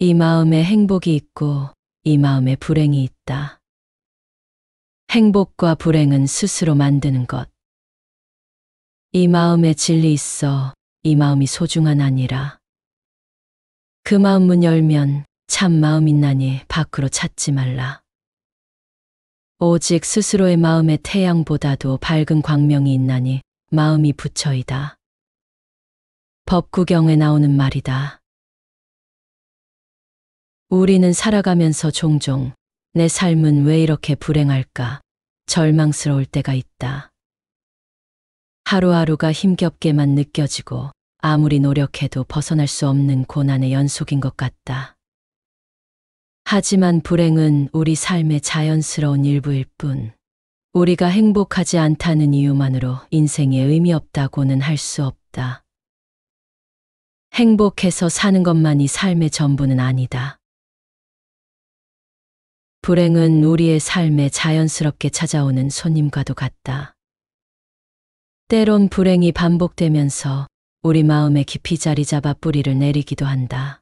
이 마음에 행복이 있고 이 마음에 불행이 있다. 행복과 불행은 스스로 만드는 것. 이 마음에 진리 있어 이 마음이 소중한 아니라. 그 마음 문 열면 참 마음 있나니 밖으로 찾지 말라. 오직 스스로의 마음의 태양보다도 밝은 광명이 있나니 마음이 부처이다. 법구경에 나오는 말이다. 우리는 살아가면서 종종 내 삶은 왜 이렇게 불행할까 절망스러울 때가 있다. 하루하루가 힘겹게만 느껴지고 아무리 노력해도 벗어날 수 없는 고난의 연속인 것 같다. 하지만 불행은 우리 삶의 자연스러운 일부일 뿐, 우리가 행복하지 않다는 이유만으로 인생에 의미 없다고는 할 수 없다. 행복해서 사는 것만이 삶의 전부는 아니다. 불행은 우리의 삶에 자연스럽게 찾아오는 손님과도 같다. 때론 불행이 반복되면서 우리 마음에 깊이 자리 잡아 뿌리를 내리기도 한다.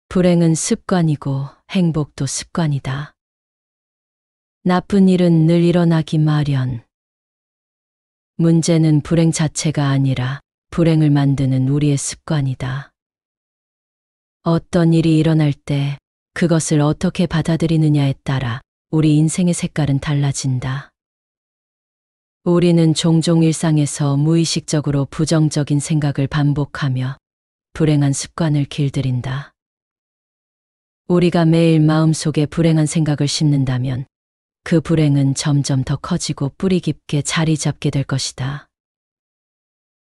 불행은 습관이고 행복도 습관이다. 나쁜 일은 늘 일어나기 마련. 문제는 불행 자체가 아니라 불행을 만드는 우리의 습관이다. 어떤 일이 일어날 때 그것을 어떻게 받아들이느냐에 따라 우리 인생의 색깔은 달라진다. 우리는 종종 일상에서 무의식적으로 부정적인 생각을 반복하며 불행한 습관을 길들인다. 우리가 매일 마음속에 불행한 생각을 심는다면 그 불행은 점점 더 커지고 뿌리 깊게 자리 잡게 될 것이다.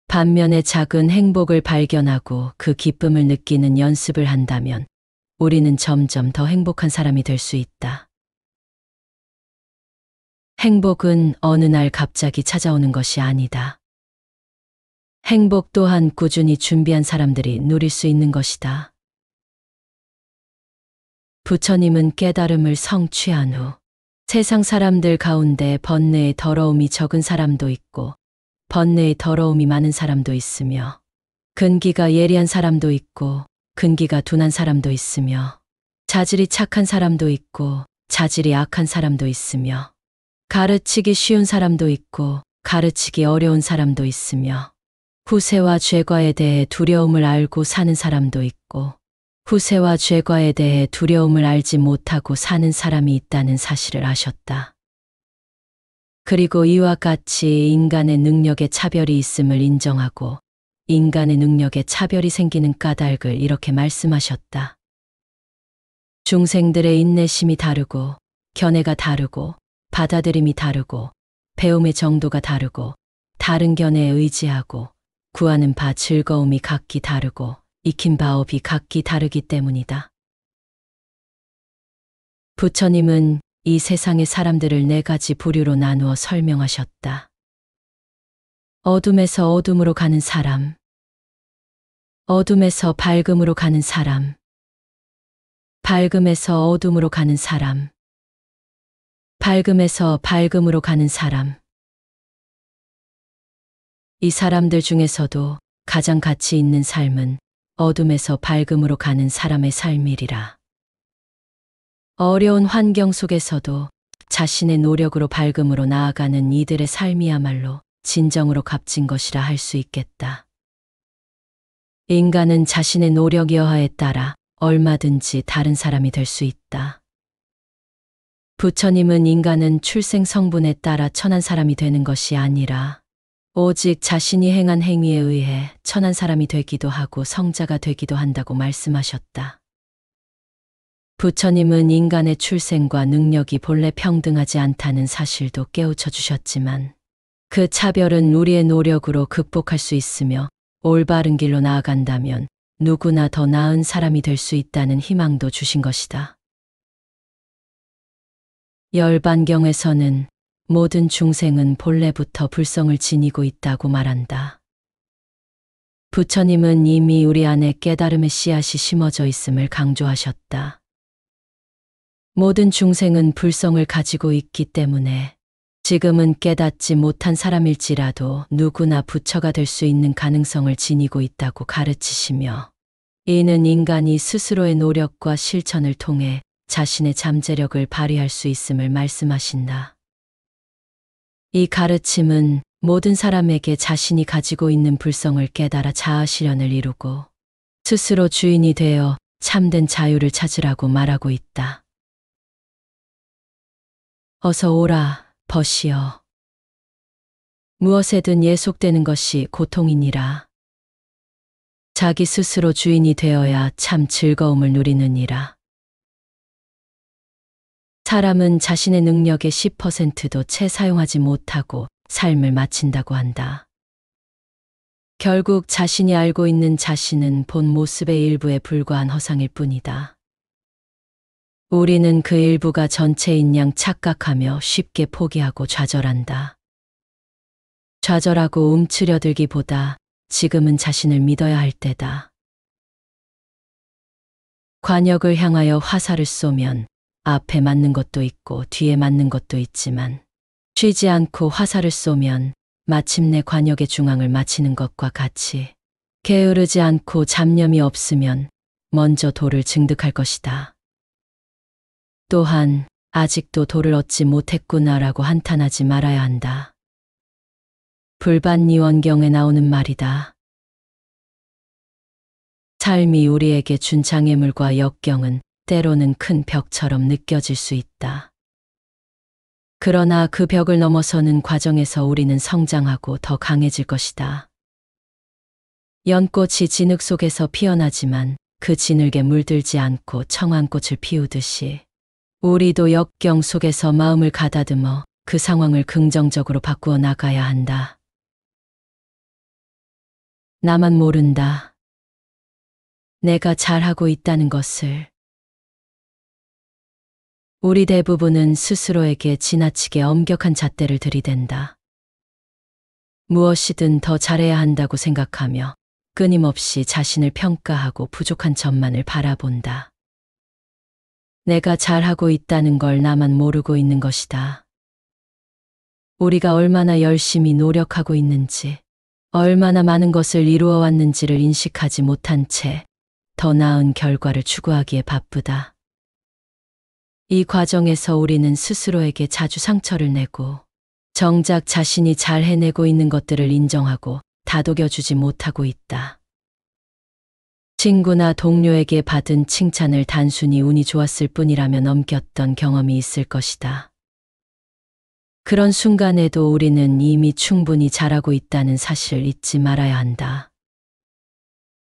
반면에 작은 행복을 발견하고 그 기쁨을 느끼는 연습을 한다면 우리는 점점 더 행복한 사람이 될 수 있다. 행복은 어느 날 갑자기 찾아오는 것이 아니다. 행복 또한 꾸준히 준비한 사람들이 누릴 수 있는 것이다. 부처님은 깨달음을 성취한 후 세상 사람들 가운데 번뇌의 더러움이 적은 사람도 있고 번뇌의 더러움이 많은 사람도 있으며 근기가 예리한 사람도 있고 근기가 둔한 사람도 있으며 자질이 착한 사람도 있고 자질이 악한 사람도 있으며 가르치기 쉬운 사람도 있고 가르치기 어려운 사람도 있으며 후세와 죄과에 대해 두려움을 알고 사는 사람도 있고 후세와 죄과에 대해 두려움을 알지 못하고 사는 사람이 있다는 사실을 아셨다. 그리고 이와 같이 인간의 능력에 차별이 있음을 인정하고 인간의 능력에 차별이 생기는 까닭을 이렇게 말씀하셨다. 중생들의 인내심이 다르고 견해가 다르고 받아들임이 다르고 배움의 정도가 다르고 다른 견해에 의지하고 구하는 바 즐거움이 각기 다르고 익힌 바 업이 각기 다르기 때문이다. 부처님은 이 세상의 사람들을 4가지 부류로 나누어 설명하셨다. 어둠에서 어둠으로 가는 사람, 어둠에서 밝음으로 가는 사람, 밝음에서 어둠으로 가는 사람, 밝음에서 밝음으로 가는 사람. 이 사람들 중에서도 가장 가치 있는 삶은 어둠에서 밝음으로 가는 사람의 삶이리라. 어려운 환경 속에서도 자신의 노력으로 밝음으로 나아가는 이들의 삶이야말로 진정으로 값진 것이라 할 수 있겠다. 인간은 자신의 노력 여하에 따라 얼마든지 다른 사람이 될 수 있다. 부처님은 인간은 출생 성분에 따라 천한 사람이 되는 것이 아니라 오직 자신이 행한 행위에 의해 천한 사람이 되기도 하고 성자가 되기도 한다고 말씀하셨다. 부처님은 인간의 출생과 능력이 본래 평등하지 않다는 사실도 깨우쳐 주셨지만 그 차별은 우리의 노력으로 극복할 수 있으며 올바른 길로 나아간다면 누구나 더 나은 사람이 될 수 있다는 희망도 주신 것이다. 열반경에서는 모든 중생은 본래부터 불성을 지니고 있다고 말한다. 부처님은 이미 우리 안에 깨달음의 씨앗이 심어져 있음을 강조하셨다. 모든 중생은 불성을 가지고 있기 때문에 지금은 깨닫지 못한 사람일지라도 누구나 부처가 될 수 있는 가능성을 지니고 있다고 가르치시며 이는 인간이 스스로의 노력과 실천을 통해 자신의 잠재력을 발휘할 수 있음을 말씀하신다. 이 가르침은 모든 사람에게 자신이 가지고 있는 불성을 깨달아 자아 실현을 이루고 스스로 주인이 되어 참된 자유를 찾으라고 말하고 있다. 어서 오라, 벗이여. 무엇에든 예속되는 것이 고통이니라. 자기 스스로 주인이 되어야 참 즐거움을 누리느니라. 사람은 자신의 능력의 10%도 채 사용하지 못하고 삶을 마친다고 한다. 결국 자신이 알고 있는 자신은 본 모습의 일부에 불과한 허상일 뿐이다. 우리는 그 일부가 전체인 양 착각하며 쉽게 포기하고 좌절한다. 좌절하고 움츠려들기보다 지금은 자신을 믿어야 할 때다. 관역을 향하여 화살을 쏘면 앞에 맞는 것도 있고 뒤에 맞는 것도 있지만 쉬지 않고 화살을 쏘면 마침내 관역의 중앙을 맞히는 것과 같이 게으르지 않고 잡념이 없으면 먼저 도를 증득할 것이다. 또한 아직도 도를 얻지 못했구나라고 한탄하지 말아야 한다. 불반니원경에 나오는 말이다. 삶이 우리에게 준 장애물과 역경은 때로는 큰 벽처럼 느껴질 수 있다. 그러나 그 벽을 넘어서는 과정에서 우리는 성장하고 더 강해질 것이다. 연꽃이 진흙 속에서 피어나지만 그 진흙에 물들지 않고 청한꽃을 피우듯이 우리도 역경 속에서 마음을 가다듬어 그 상황을 긍정적으로 바꾸어 나가야 한다. 나만 모른다. 내가 잘하고 있다는 것을. 우리 대부분은 스스로에게 지나치게 엄격한 잣대를 들이댄다. 무엇이든 더 잘해야 한다고 생각하며 끊임없이 자신을 평가하고 부족한 점만을 바라본다. 내가 잘하고 있다는 걸 나만 모르고 있는 것이다. 우리가 얼마나 열심히 노력하고 있는지, 얼마나 많은 것을 이루어 왔는지를 인식하지 못한 채 더 나은 결과를 추구하기에 바쁘다. 이 과정에서 우리는 스스로에게 자주 상처를 내고 정작 자신이 잘 해내고 있는 것들을 인정하고 다독여주지 못하고 있다. 친구나 동료에게 받은 칭찬을 단순히 운이 좋았을 뿐이라며 넘겼던 경험이 있을 것이다. 그런 순간에도 우리는 이미 충분히 잘하고 있다는 사실을 잊지 말아야 한다.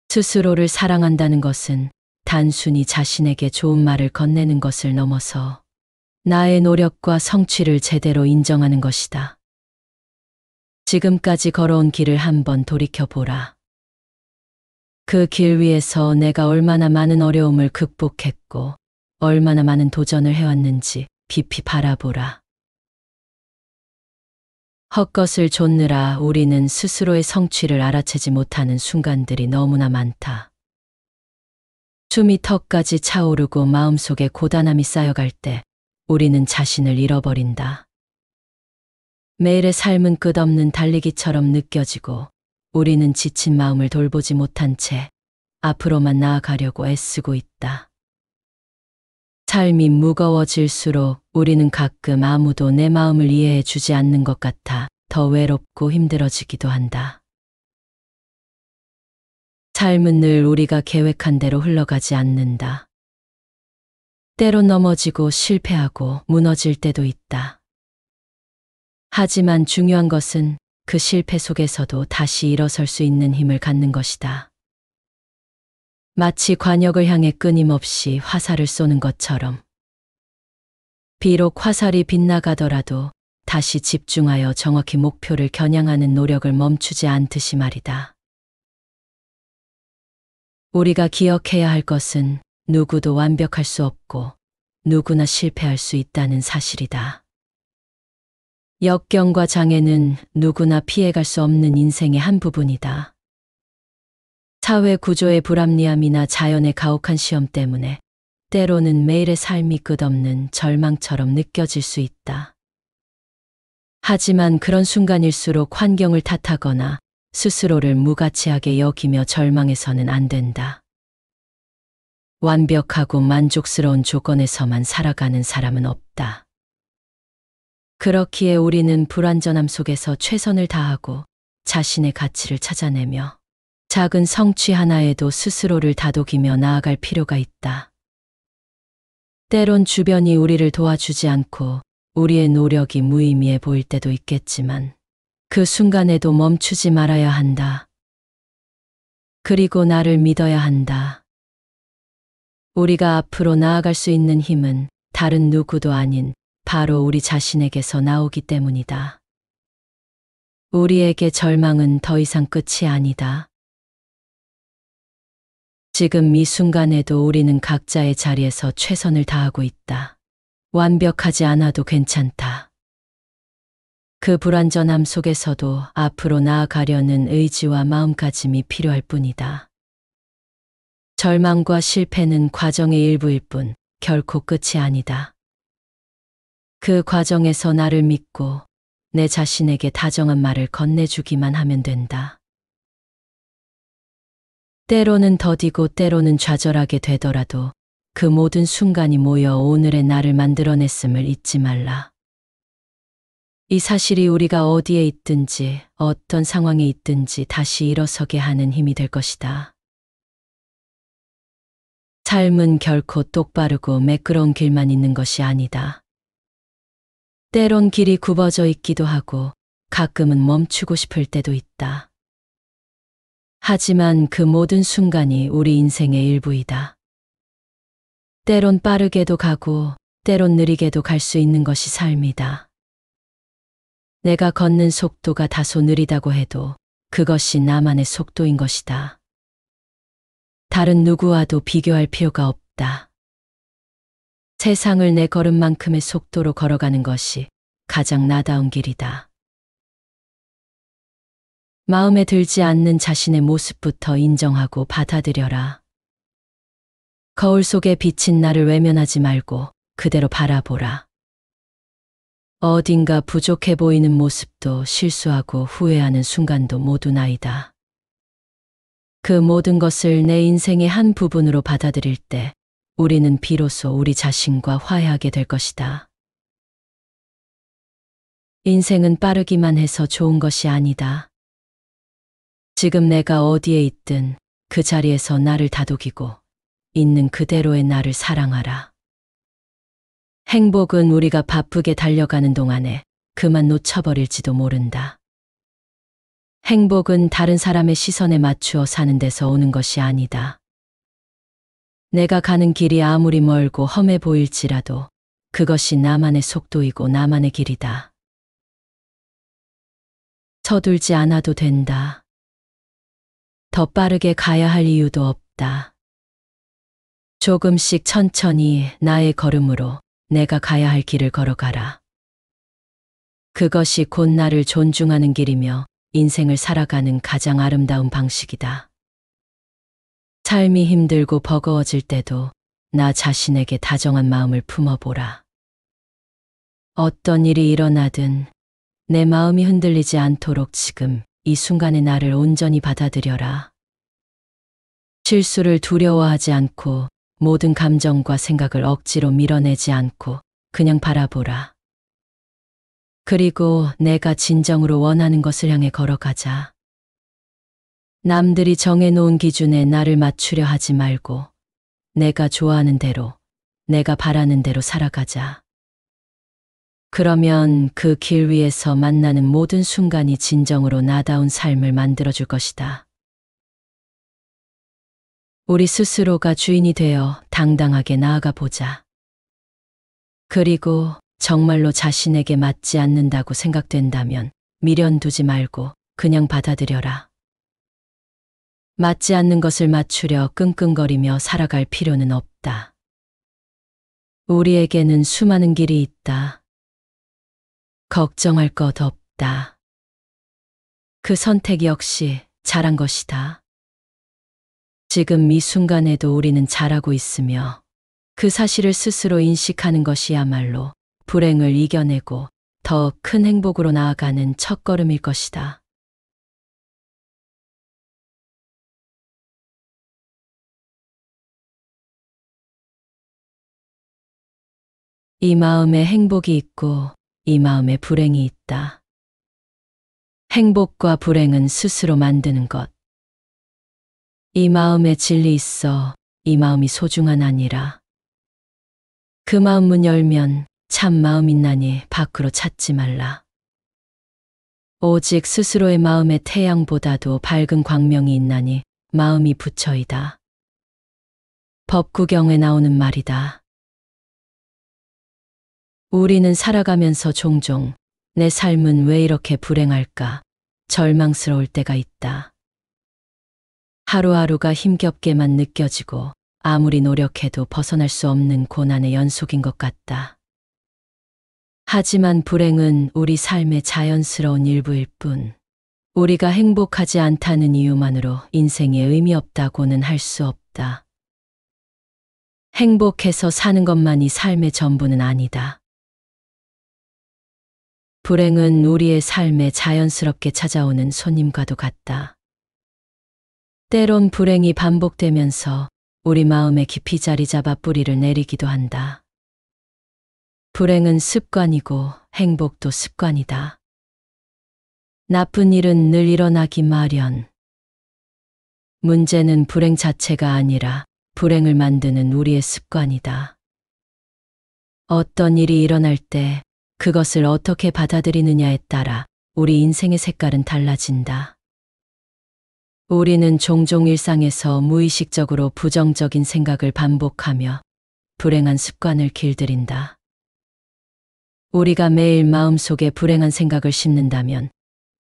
스스로를 사랑한다는 것은 단순히 자신에게 좋은 말을 건네는 것을 넘어서 나의 노력과 성취를 제대로 인정하는 것이다. 지금까지 걸어온 길을 한번 돌이켜보라. 그 길 위에서 내가 얼마나 많은 어려움을 극복했고 얼마나 많은 도전을 해왔는지 깊이 바라보라. 헛것을 좇느라 우리는 스스로의 성취를 알아채지 못하는 순간들이 너무나 많다. 숨이 턱까지 차오르고 마음속에 고단함이 쌓여갈 때 우리는 자신을 잃어버린다. 매일의 삶은 끝없는 달리기처럼 느껴지고 우리는 지친 마음을 돌보지 못한 채 앞으로만 나아가려고 애쓰고 있다. 삶이 무거워질수록 우리는 가끔 아무도 내 마음을 이해해 주지 않는 것 같아 더 외롭고 힘들어지기도 한다. 삶은 늘 우리가 계획한 대로 흘러가지 않는다. 때론 넘어지고 실패하고 무너질 때도 있다. 하지만 중요한 것은 그 실패 속에서도 다시 일어설 수 있는 힘을 갖는 것이다. 마치 관역을 향해 끊임없이 화살을 쏘는 것처럼. 비록 화살이 빗나가더라도 다시 집중하여 정확히 목표를 겨냥하는 노력을 멈추지 않듯이 말이다. 우리가 기억해야 할 것은 누구도 완벽할 수 없고 누구나 실패할 수 있다는 사실이다. 역경과 장애는 누구나 피해갈 수 없는 인생의 한 부분이다. 사회 구조의 불합리함이나 자연의 가혹한 시험 때문에 때로는 매일의 삶이 끝없는 절망처럼 느껴질 수 있다. 하지만 그런 순간일수록 환경을 탓하거나 스스로를 무가치하게 여기며 절망해서는 안 된다. 완벽하고 만족스러운 조건에서만 살아가는 사람은 없다. 그렇기에 우리는 불완전함 속에서 최선을 다하고 자신의 가치를 찾아내며 작은 성취 하나에도 스스로를 다독이며 나아갈 필요가 있다. 때론 주변이 우리를 도와주지 않고 우리의 노력이 무의미해 보일 때도 있겠지만 그 순간에도 멈추지 말아야 한다. 그리고 나를 믿어야 한다. 우리가 앞으로 나아갈 수 있는 힘은 다른 누구도 아닌 바로 우리 자신에게서 나오기 때문이다. 우리에게 절망은 더 이상 끝이 아니다. 지금 이 순간에도 우리는 각자의 자리에서 최선을 다하고 있다. 완벽하지 않아도 괜찮다. 그 불완전함 속에서도 앞으로 나아가려는 의지와 마음가짐이 필요할 뿐이다. 절망과 실패는 과정의 일부일 뿐 결코 끝이 아니다. 그 과정에서 나를 믿고 내 자신에게 다정한 말을 건네주기만 하면 된다. 때로는 더디고 때로는 좌절하게 되더라도 그 모든 순간이 모여 오늘의 나를 만들어냈음을 잊지 말라. 이 사실이 우리가 어디에 있든지 어떤 상황에 있든지 다시 일어서게 하는 힘이 될 것이다. 삶은 결코 똑바르고 매끄러운 길만 있는 것이 아니다. 때론 길이 굽어져 있기도 하고 가끔은 멈추고 싶을 때도 있다. 하지만 그 모든 순간이 우리 인생의 일부이다. 때론 빠르게도 가고 때론 느리게도 갈 수 있는 것이 삶이다. 내가 걷는 속도가 다소 느리다고 해도 그것이 나만의 속도인 것이다. 다른 누구와도 비교할 필요가 없다. 세상을 내 걸음만큼의 속도로 걸어가는 것이 가장 나다운 길이다. 마음에 들지 않는 자신의 모습부터 인정하고 받아들여라. 거울 속에 비친 나를 외면하지 말고 그대로 바라보라. 어딘가 부족해 보이는 모습도 실수하고 후회하는 순간도 모두 나이다. 그 모든 것을 내 인생의 한 부분으로 받아들일 때 우리는 비로소 우리 자신과 화해하게 될 것이다. 인생은 빠르기만 해서 좋은 것이 아니다. 지금 내가 어디에 있든 그 자리에서 나를 다독이고 있는 그대로의 나를 사랑하라. 행복은 우리가 바쁘게 달려가는 동안에 그만 놓쳐버릴지도 모른다. 행복은 다른 사람의 시선에 맞추어 사는 데서 오는 것이 아니다. 내가 가는 길이 아무리 멀고 험해 보일지라도 그것이 나만의 속도이고 나만의 길이다. 서둘지 않아도 된다. 더 빠르게 가야 할 이유도 없다. 조금씩 천천히 나의 걸음으로 내가 가야 할 길을 걸어가라. 그것이 곧 나를 존중하는 길이며 인생을 살아가는 가장 아름다운 방식이다. 삶이 힘들고 버거워질 때도 나 자신에게 다정한 마음을 품어보라. 어떤 일이 일어나든 내 마음이 흔들리지 않도록 지금 이 순간의 나를 온전히 받아들여라. 실수를 두려워하지 않고 모든 감정과 생각을 억지로 밀어내지 않고 그냥 바라보라. 그리고 내가 진정으로 원하는 것을 향해 걸어가자. 남들이 정해놓은 기준에 나를 맞추려 하지 말고 내가 좋아하는 대로, 내가 바라는 대로 살아가자. 그러면 그 길 위에서 만나는 모든 순간이 진정으로 나다운 삶을 만들어줄 것이다. 우리 스스로가 주인이 되어 당당하게 나아가 보자. 그리고 정말로 자신에게 맞지 않는다고 생각된다면 미련 두지 말고 그냥 받아들여라. 맞지 않는 것을 맞추려 끙끙거리며 살아갈 필요는 없다. 우리에게는 수많은 길이 있다. 걱정할 것 없다. 그 선택 역시 잘한 것이다. 지금 이 순간에도 우리는 잘하고 있으며 그 사실을 스스로 인식하는 것이야말로 불행을 이겨내고 더 큰 행복으로 나아가는 첫걸음일 것이다. 이 마음에 행복이 있고 이 마음에 불행이 있다. 행복과 불행은 스스로 만드는 것. 이 마음에 진리 있어 이 마음이 소중한 아니라. 그 마음 문 열면 참 마음 있나니 밖으로 찾지 말라. 오직 스스로의 마음의 태양보다도 밝은 광명이 있나니 마음이 부처이다. 법구경에 나오는 말이다. 우리는 살아가면서 종종 내 삶은 왜 이렇게 불행할까 절망스러울 때가 있다. 하루하루가 힘겹게만 느껴지고 아무리 노력해도 벗어날 수 없는 고난의 연속인 것 같다. 하지만 불행은 우리 삶의 자연스러운 일부일 뿐, 우리가 행복하지 않다는 이유만으로 인생에 의미 없다고는 할 수 없다. 행복해서 사는 것만이 삶의 전부는 아니다. 불행은 우리의 삶에 자연스럽게 찾아오는 손님과도 같다. 때론 불행이 반복되면서 우리 마음에 깊이 자리 잡아 뿌리를 내리기도 한다. 불행은 습관이고 행복도 습관이다. 나쁜 일은 늘 일어나기 마련. 문제는 불행 자체가 아니라 불행을 만드는 우리의 습관이다. 어떤 일이 일어날 때 그것을 어떻게 받아들이느냐에 따라 우리 인생의 색깔은 달라진다. 우리는 종종 일상에서 무의식적으로 부정적인 생각을 반복하며 불행한 습관을 길들인다. 우리가 매일 마음속에 불행한 생각을 심는다면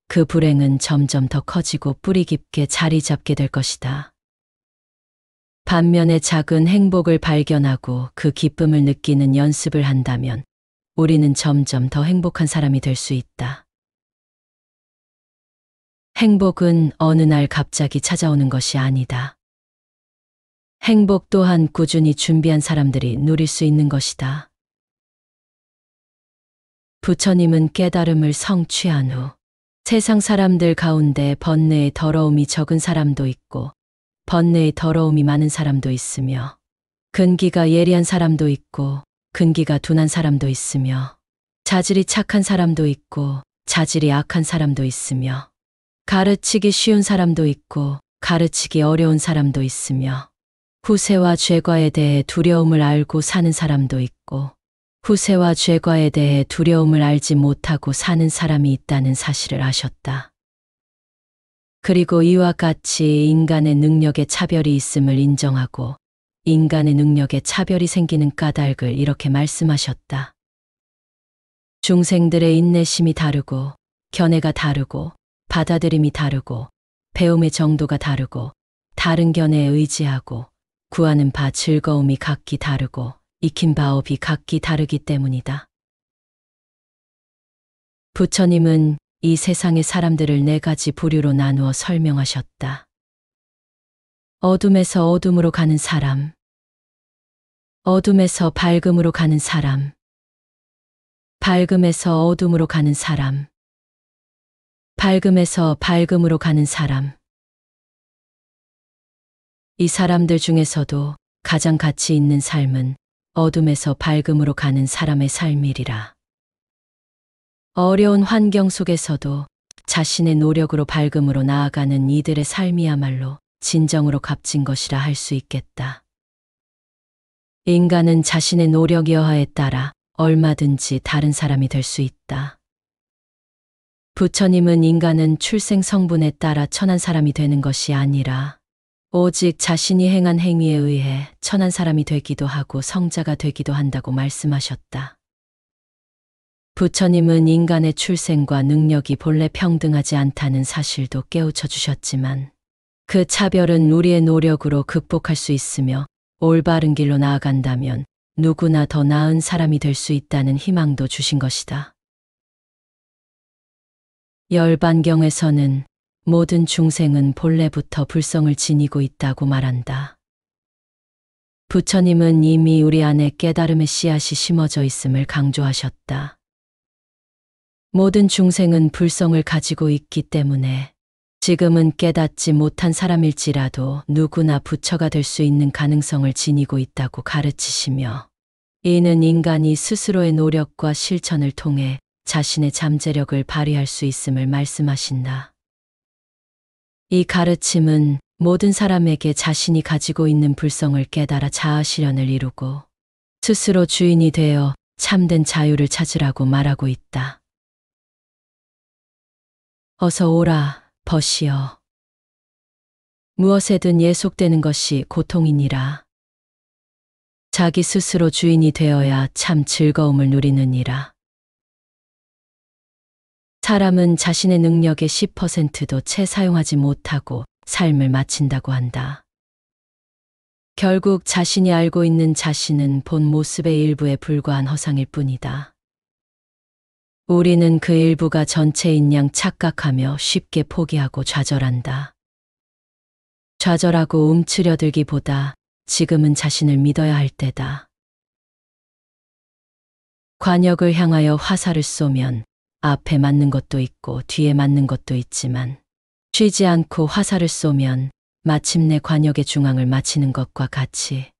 그 불행은 점점 더 커지고 뿌리 깊게 자리 잡게 될 것이다. 반면에 작은 행복을 발견하고 그 기쁨을 느끼는 연습을 한다면 우리는 점점 더 행복한 사람이 될 수 있다. 행복은 어느 날 갑자기 찾아오는 것이 아니다. 행복 또한 꾸준히 준비한 사람들이 누릴 수 있는 것이다. 부처님은 깨달음을 성취한 후 세상 사람들 가운데 번뇌의 더러움이 적은 사람도 있고 번뇌의 더러움이 많은 사람도 있으며 근기가 예리한 사람도 있고 근기가 둔한 사람도 있으며 자질이 착한 사람도 있고 자질이 악한 사람도 있으며 가르치기 쉬운 사람도 있고 가르치기 어려운 사람도 있으며 후세와 죄과에 대해 두려움을 알고 사는 사람도 있고 후세와 죄과에 대해 두려움을 알지 못하고 사는 사람이 있다는 사실을 아셨다. 그리고 이와 같이 인간의 능력에 차별이 있음을 인정하고 인간의 능력에 차별이 생기는 까닭을 이렇게 말씀하셨다. 중생들의 인내심이 다르고 견해가 다르고 받아들임이 다르고 배움의 정도가 다르고 다른 견해에 의지하고 구하는 바 즐거움이 각기 다르고 익힌 바 업이 각기 다르기 때문이다. 부처님은 이 세상의 사람들을 4가지 부류로 나누어 설명하셨다. 어둠에서 어둠으로 가는 사람, 어둠에서 밝음으로 가는 사람, 밝음에서 어둠으로 가는 사람, 밝음에서 밝음으로 가는 사람. 이 사람들 중에서도 가장 가치 있는 삶은 어둠에서 밝음으로 가는 사람의 삶이리라. 어려운 환경 속에서도 자신의 노력으로 밝음으로 나아가는 이들의 삶이야말로 진정으로 값진 것이라 할 수 있겠다. 인간은 자신의 노력 여하에 따라 얼마든지 다른 사람이 될 수 있다. 부처님은 인간은 출생 성분에 따라 천한 사람이 되는 것이 아니라 오직 자신이 행한 행위에 의해 천한 사람이 되기도 하고 성자가 되기도 한다고 말씀하셨다. 부처님은 인간의 출생과 능력이 본래 평등하지 않다는 사실도 깨우쳐 주셨지만 그 차별은 우리의 노력으로 극복할 수 있으며 올바른 길로 나아간다면 누구나 더 나은 사람이 될 수 있다는 희망도 주신 것이다. 열반경에서는 모든 중생은 본래부터 불성을 지니고 있다고 말한다. 부처님은 이미 우리 안에 깨달음의 씨앗이 심어져 있음을 강조하셨다. 모든 중생은 불성을 가지고 있기 때문에 지금은 깨닫지 못한 사람일지라도 누구나 부처가 될 수 있는 가능성을 지니고 있다고 가르치시며 이는 인간이 스스로의 노력과 실천을 통해 자신의 잠재력을 발휘할 수 있음을 말씀하신다. 이 가르침은 모든 사람에게 자신이 가지고 있는 불성을 깨달아 자아 실현을 이루고 스스로 주인이 되어 참된 자유를 찾으라고 말하고 있다. 어서 오라, 벗이여. 무엇에든 예속되는 것이 고통이니라. 자기 스스로 주인이 되어야 참 즐거움을 누리느니라. 사람은 자신의 능력의 10%도 채 사용하지 못하고 삶을 마친다고 한다. 결국 자신이 알고 있는 자신은 본 모습의 일부에 불과한 허상일 뿐이다. 우리는 그 일부가 전체인 양 착각하며 쉽게 포기하고 좌절한다. 좌절하고 움츠려들기보다 지금은 자신을 믿어야 할 때다. 관역을 향하여 화살을 쏘면 앞에 맞는 것도 있고 뒤에 맞는 것도 있지만 쉬지 않고 화살을 쏘면 마침내 관역의 중앙을 마치는 것과 같이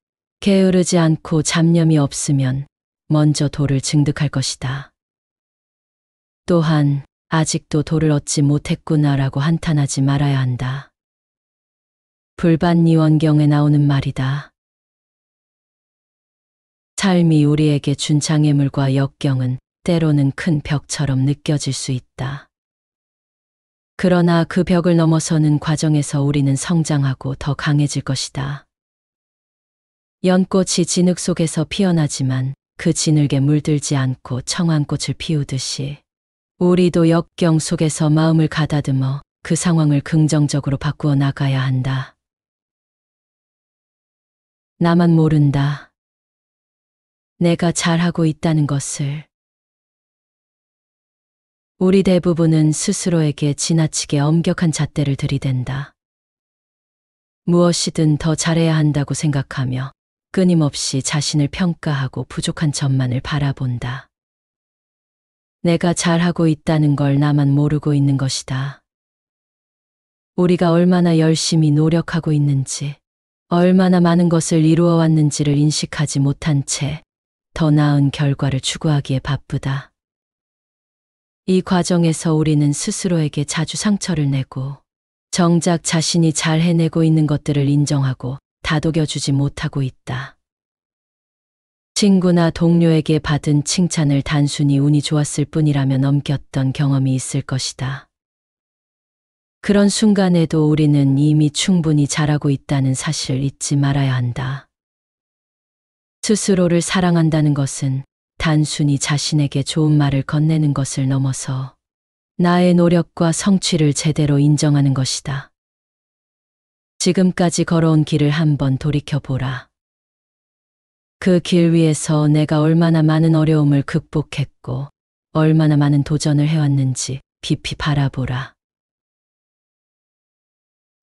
게으르지 않고 잡념이 없으면 먼저 도를 증득할 것이다. 또한 아직도 도를 얻지 못했구나라고 한탄하지 말아야 한다. 불반니원경에 나오는 말이다. 삶이 우리에게 준 장애물과 역경은 때로는 큰 벽처럼 느껴질 수 있다. 그러나 그 벽을 넘어서는 과정에서 우리는 성장하고 더 강해질 것이다. 연꽃이 진흙 속에서 피어나지만 그 진흙에 물들지 않고 청한 꽃을 피우듯이 우리도 역경 속에서 마음을 가다듬어 그 상황을 긍정적으로 바꾸어 나가야 한다. 나만 모른다. 내가 잘하고 있다는 것을. 우리 대부분은 스스로에게 지나치게 엄격한 잣대를 들이댄다. 무엇이든 더 잘해야 한다고 생각하며 끊임없이 자신을 평가하고 부족한 점만을 바라본다. 내가 잘하고 있다는 걸 나만 모르고 있는 것이다. 우리가 얼마나 열심히 노력하고 있는지, 얼마나 많은 것을 이루어 왔는지를 인식하지 못한 채 더 나은 결과를 추구하기에 바쁘다. 이 과정에서 우리는 스스로에게 자주 상처를 내고 정작 자신이 잘 해내고 있는 것들을 인정하고 다독여주지 못하고 있다. 친구나 동료에게 받은 칭찬을 단순히 운이 좋았을 뿐이라며 넘겼던 경험이 있을 것이다. 그런 순간에도 우리는 이미 충분히 잘하고 있다는 사실을 잊지 말아야 한다. 스스로를 사랑한다는 것은 단순히 자신에게 좋은 말을 건네는 것을 넘어서 나의 노력과 성취를 제대로 인정하는 것이다. 지금까지 걸어온 길을 한번 돌이켜보라. 그 길 위에서 내가 얼마나 많은 어려움을 극복했고 얼마나 많은 도전을 해왔는지 깊이 바라보라.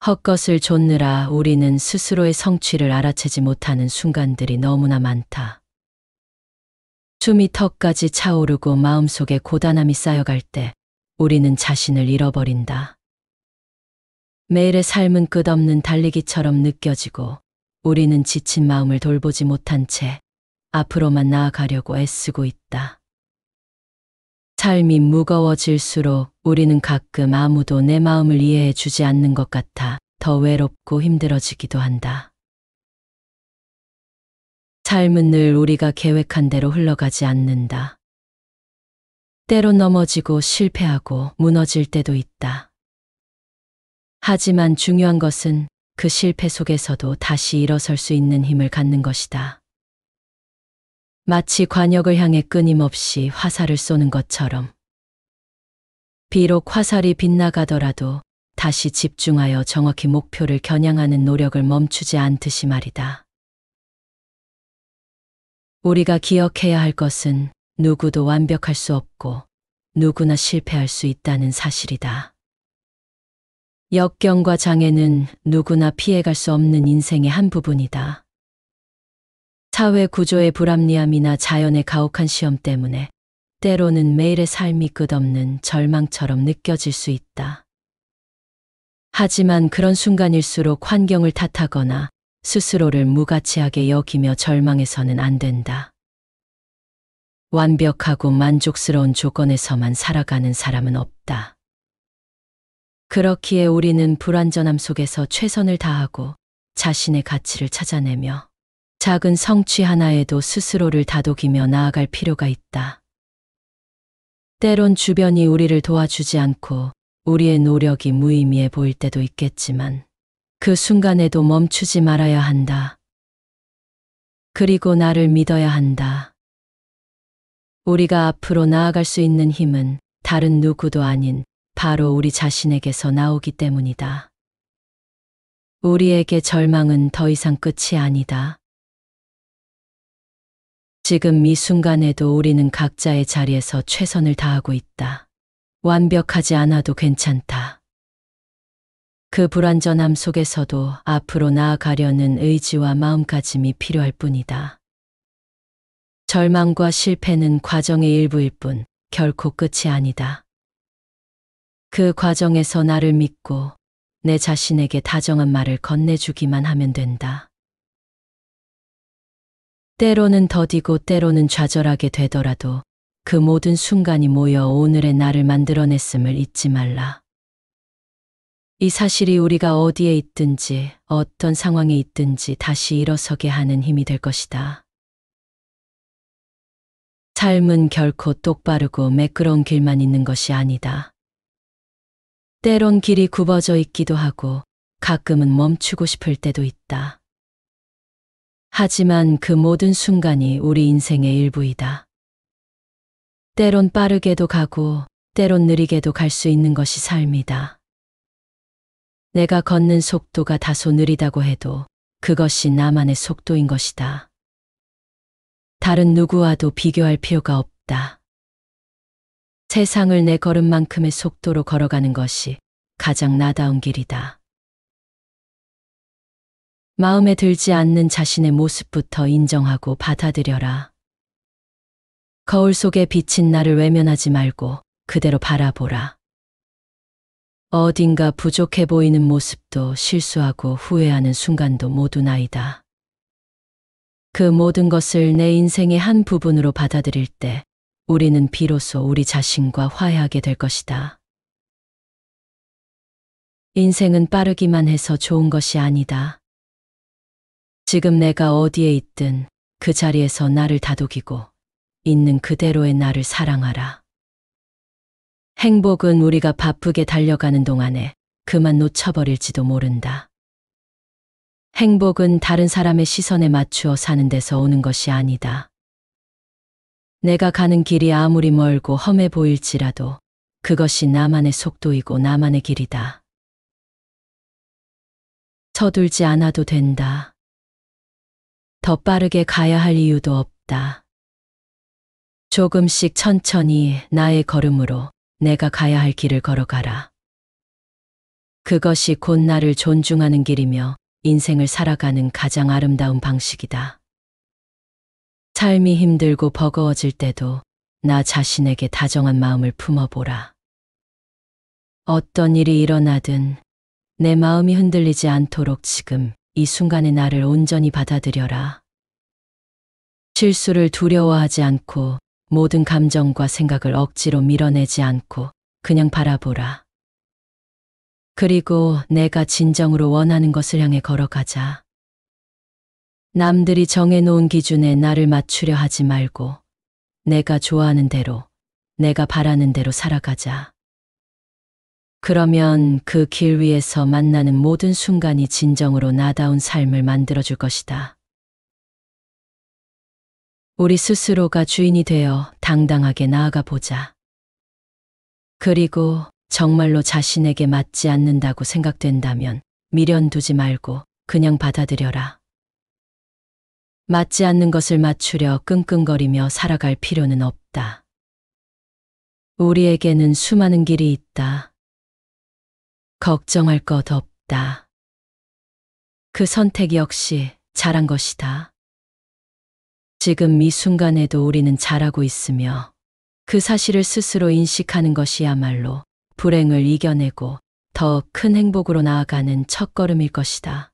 헛것을 좇느라 우리는 스스로의 성취를 알아채지 못하는 순간들이 너무나 많다. 숨이 턱까지 차오르고 마음속에 고단함이 쌓여갈 때 우리는 자신을 잃어버린다. 매일의 삶은 끝없는 달리기처럼 느껴지고 우리는 지친 마음을 돌보지 못한 채 앞으로만 나아가려고 애쓰고 있다. 삶이 무거워질수록 우리는 가끔 아무도 내 마음을 이해해 주지 않는 것 같아 더 외롭고 힘들어지기도 한다. 삶은 늘 우리가 계획한 대로 흘러가지 않는다. 때론 넘어지고 실패하고 무너질 때도 있다. 하지만 중요한 것은 그 실패 속에서도 다시 일어설 수 있는 힘을 갖는 것이다. 마치 관역을 향해 끊임없이 화살을 쏘는 것처럼. 비록 화살이 빗나가더라도 다시 집중하여 정확히 목표를 겨냥하는 노력을 멈추지 않듯이 말이다. 우리가 기억해야 할 것은 누구도 완벽할 수 없고 누구나 실패할 수 있다는 사실이다. 역경과 장애는 누구나 피해갈 수 없는 인생의 한 부분이다. 사회 구조의 불합리함이나 자연의 가혹한 시험 때문에 때로는 매일의 삶이 끝없는 절망처럼 느껴질 수 있다. 하지만 그런 순간일수록 환경을 탓하거나 스스로를 무가치하게 여기며 절망해서는 안 된다. 완벽하고 만족스러운 조건에서만 살아가는 사람은 없다. 그렇기에 우리는 불완전함 속에서 최선을 다하고 자신의 가치를 찾아내며 작은 성취 하나에도 스스로를 다독이며 나아갈 필요가 있다. 때론 주변이 우리를 도와주지 않고 우리의 노력이 무의미해 보일 때도 있겠지만 그 순간에도 멈추지 말아야 한다. 그리고 나를 믿어야 한다. 우리가 앞으로 나아갈 수 있는 힘은 다른 누구도 아닌 바로 우리 자신에게서 나오기 때문이다. 우리에게 절망은 더 이상 끝이 아니다. 지금 이 순간에도 우리는 각자의 자리에서 최선을 다하고 있다. 완벽하지 않아도 괜찮다. 그 불완전함 속에서도 앞으로 나아가려는 의지와 마음가짐이 필요할 뿐이다. 절망과 실패는 과정의 일부일 뿐 결코 끝이 아니다. 그 과정에서 나를 믿고 내 자신에게 다정한 말을 건네주기만 하면 된다. 때로는 더디고 때로는 좌절하게 되더라도 그 모든 순간이 모여 오늘의 나를 만들어냈음을 잊지 말라. 이 사실이 우리가 어디에 있든지 어떤 상황에 있든지 다시 일어서게 하는 힘이 될 것이다. 삶은 결코 똑바르고 매끄러운 길만 있는 것이 아니다. 때론 길이 굽어져 있기도 하고 가끔은 멈추고 싶을 때도 있다. 하지만 그 모든 순간이 우리 인생의 일부이다. 때론 빠르게도 가고 때론 느리게도 갈 수 있는 것이 삶이다. 내가 걷는 속도가 다소 느리다고 해도 그것이 나만의 속도인 것이다. 다른 누구와도 비교할 필요가 없다. 세상을 내 걸음만큼의 속도로 걸어가는 것이 가장 나다운 길이다. 마음에 들지 않는 자신의 모습부터 인정하고 받아들여라. 거울 속에 비친 나를 외면하지 말고 그대로 바라보라. 어딘가 부족해 보이는 모습도 실수하고 후회하는 순간도 모두 나이다. 그 모든 것을 내 인생의 한 부분으로 받아들일 때 우리는 비로소 우리 자신과 화해하게 될 것이다. 인생은 빠르기만 해서 좋은 것이 아니다. 지금 내가 어디에 있든 그 자리에서 나를 다독이고 있는 그대로의 나를 사랑하라. 행복은 우리가 바쁘게 달려가는 동안에 그만 놓쳐버릴지도 모른다. 행복은 다른 사람의 시선에 맞추어 사는 데서 오는 것이 아니다. 내가 가는 길이 아무리 멀고 험해 보일지라도 그것이 나만의 속도이고 나만의 길이다. 서둘지 않아도 된다. 더 빠르게 가야 할 이유도 없다. 조금씩 천천히 나의 걸음으로 내가 가야 할 길을 걸어가라. 그것이 곧 나를 존중하는 길이며 인생을 살아가는 가장 아름다운 방식이다. 삶이 힘들고 버거워질 때도 나 자신에게 다정한 마음을 품어보라. 어떤 일이 일어나든 내 마음이 흔들리지 않도록 지금 이 순간의 나를 온전히 받아들여라. 실수를 두려워하지 않고 모든 감정과 생각을 억지로 밀어내지 않고 그냥 바라보라. 그리고 내가 진정으로 원하는 것을 향해 걸어가자. 남들이 정해놓은 기준에 나를 맞추려 하지 말고 내가 좋아하는 대로, 내가 바라는 대로 살아가자. 그러면 그 길 위에서 만나는 모든 순간이 진정으로 나다운 삶을 만들어줄 것이다. 우리 스스로가 주인이 되어 당당하게 나아가 보자. 그리고 정말로 자신에게 맞지 않는다고 생각된다면 미련 두지 말고 그냥 받아들여라. 맞지 않는 것을 맞추려 끙끙거리며 살아갈 필요는 없다. 우리에게는 수많은 길이 있다. 걱정할 것 없다. 그 선택 역시 잘한 것이다. 지금 이 순간에도 우리는 잘하고 있으며 그 사실을 스스로 인식하는 것이야말로 불행을 이겨내고 더 큰 행복으로 나아가는 첫걸음일 것이다.